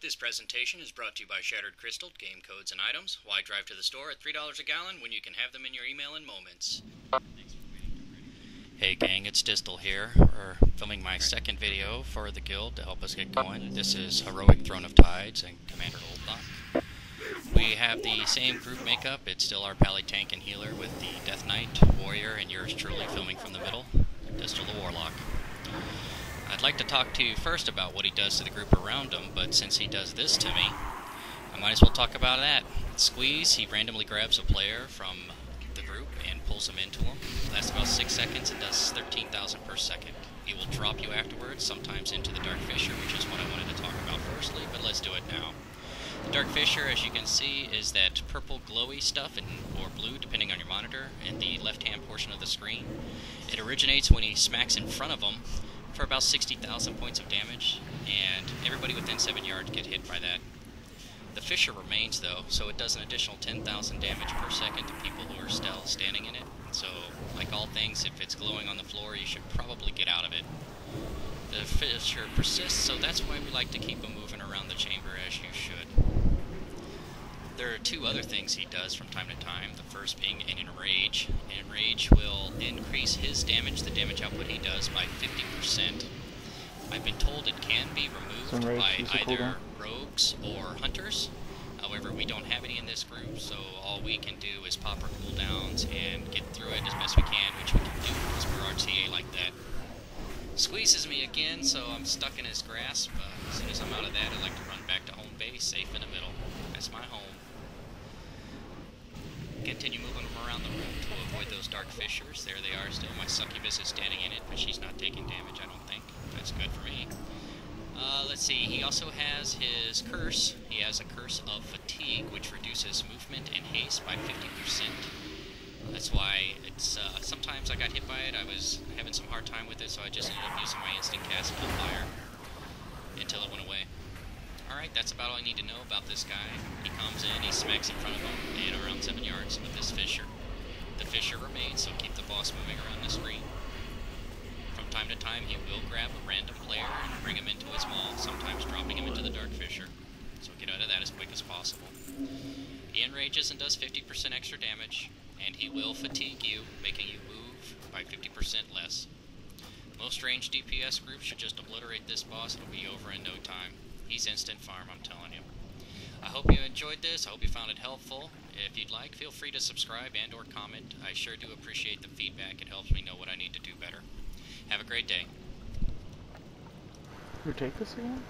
This presentation is brought to you by Shattered Crystal, game codes and items. Why drive to the store at $3 a gallon when you can have them in your email in moments? Hey gang, it's Distal here. We're filming my second video for the guild to help us get going. This is Heroic Throne of Tides and Commander Ulthok. We have the same group makeup. It's still our pally tank and healer with the Death Knight, Warrior, and yours truly filming from the middle, Distal the Warlock. I'd like to talk to you first about what he does to the group around him, but since he does this to me, I might as well talk about that. Squeeze, he randomly grabs a player from the group and pulls him into him. Lasts about 6 seconds and does 13,000 per second. He will drop you afterwards, sometimes into the Dark Fissure, which is what I wanted to talk about firstly, but let's do it now. The Dark Fissure, as you can see, is that purple glowy stuff, or blue, depending on your monitor, in the left-hand portion of the screen. It originates when he smacks in front of him for about 60,000 points of damage, and everybody within 7 yards get hit by that. The fissure remains though, so it does an additional 10,000 damage per second to people who are still standing in it. So, like all things, if it's glowing on the floor, you should probably get out of it. The fissure persists, so that's why we like to keep him moving around the chamber as you should. There are two other things he does from time to time, the first being an ENRAGE. ENRAGE will increase his damage, the damage output he does, by 50%. I've been told it can be removed by either rogues or hunters. However, we don't have any in this group, so all we can do is pop our cooldowns and get through it as best we can, which we can do because we're RTA like that. Squeezes me again, so I'm stuck in his grasp. As soon as I'm out of that, I like to run back to home base, safe in the middle. That's my home. Continue moving them around the room to avoid those dark fissures. There they are still. My succubus is standing in it, but she's not taking damage, I don't think. That's good for me. Let's see, he also has his curse. He has a curse of fatigue, which reduces movement and haste by 50%. That's why it's, sometimes I got hit by it. I was having some hard time with it, so I just ended up using my instant cast Kill Fire until it went away. Alright, that's about all I need to know about this guy. He comes in, he smacks in front of him, and around 7 yards with this fissure. The fissure remains, so keep the boss moving around the screen. From time to time, he will grab a random player and bring him into his maul, sometimes dropping him into the Dark Fissure. So get out of that as quick as possible. He enrages and does 50% extra damage, and he will fatigue you, making you move by 50% less. Most ranged DPS groups should just obliterate this boss, it'll be over in no time. He's instant farm, I'm telling you. I hope you enjoyed this. I hope you found it helpful. If you'd like, feel free to subscribe and or comment. I sure do appreciate the feedback. It helps me know what I need to do better. Have a great day. You take this again?